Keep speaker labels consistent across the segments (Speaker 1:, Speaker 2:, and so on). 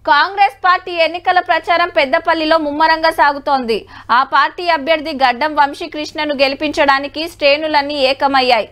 Speaker 1: Congress party ఎన్నికల ప్రచారం పెద్దపల్లిలో ముమ్మరంగా సాగుతోంది. ఆ పార్టీ అభ్యర్థి గడ్డం వంశీకృష్ణను గెలిపించడానికి శ్రేణులన్నీ ఏకమయ్యాయి.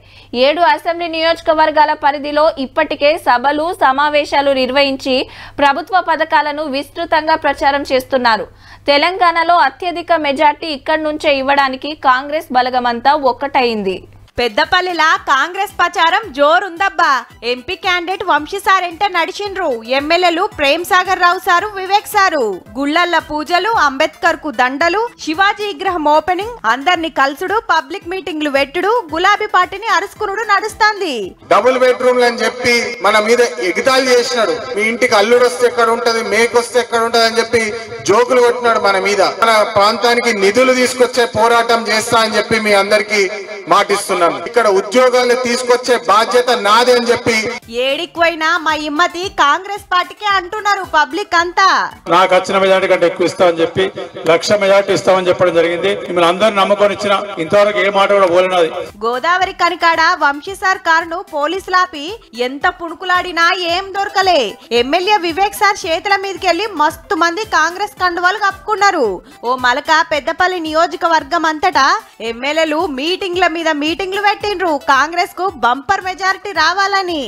Speaker 1: 7 అసెంబ్లీ నియోజకవర్గాల పరిధిలో ఇప్పటికే సభలు, సమావేశాలు నిర్వహించి ప్రభుత్వ పథకాలను విస్తృతంగా ప్రచారం చేస్తున్నారు. తెలంగాణలో అత్యధిక మెజార్టీ ఇక్కడి నుంచే ఇవ్వడానికి కాంగ్రెస్ బలగమంతా ఒక్కటైంది.
Speaker 2: పెద్దపల్లిలా కాంగ్రెస్ ప్రచారం జోరుందబ్బా. ఎంపీ క్యాండిడేట్ వంశీ సార్ ఎంట నడిచిండ్రు. ఎమ్మెల్యేలు ప్రేమ్ సాగర్ రావు సారు, వివేక్ సారు. గుళ్ళల్ల పూజలు, అంబేద్కర్ కు దండలు, శివాజీ విగ్రహం ఓపెనింగ్, అందరిని కలుసుడు, పబ్లిక్ మీటింగ్లు పెట్టుడు, గులాబీ పార్టీని అరుసుకునుడు నడుస్తుంది.
Speaker 3: డబుల్ బెడ్రూమ్ అని చెప్పి మన మీద ఎగతాళి చేసినాడు. మీ ఇంటికి అల్లుడు వస్తే ఎక్కడ ఉంటది, మేకొస్తే ఎక్కడ ఉంటది అని చెప్పి జోకులు కొట్టినాడు మన మీద. మన ప్రాంతానికి నిధులు తీసుకొచ్చే పోరాటం చేస్తా అని చెప్పి మీ అందరికి మాటిస్తున్నాను. ఇక్కడ ఉద్యోగాలు తీసుకొచ్చే బాధ్యత నాదే అని చెప్పి
Speaker 2: ఏడికిపోయినా మా ఇమ్మతి కాంగ్రెస్ పార్టీకే అంటున్నారు పబ్లిక్ అంతా.
Speaker 4: నాకు వచ్చిన మెజార్టీ కంటే ఎక్కువ ఇస్తామని చెప్పి 1,00,000 మెజార్టీ ఇస్తామని చెప్పడం జరిగింది. మిమ్మల్ని అందరిని నమ్ముకొని ఇచ్చిన, ఇంతవరకు ఏ మాట కూడా పోలినది.
Speaker 2: గోదావరి కనికాడ వంశీ సార్ కారును పోలీసులాపి ఎంత పుణుకులాడినా ఏం దొరకలే. ఎమ్మెల్యే వివేక్ సార్ చేతుల మీదకెళ్లి మస్తు మంది కాంగ్రెస్ కండువాలు కప్పుకున్నారు. ఓ మలక పెద్దపల్లి నియోజకవర్గం అంతటా ఎమ్మెల్యేలు మీటింగ్ల మీద మీటింగ్లు పెట్టిండ్రు కాంగ్రెస్ కు బంపర్ మెజారిటీ రావాలని.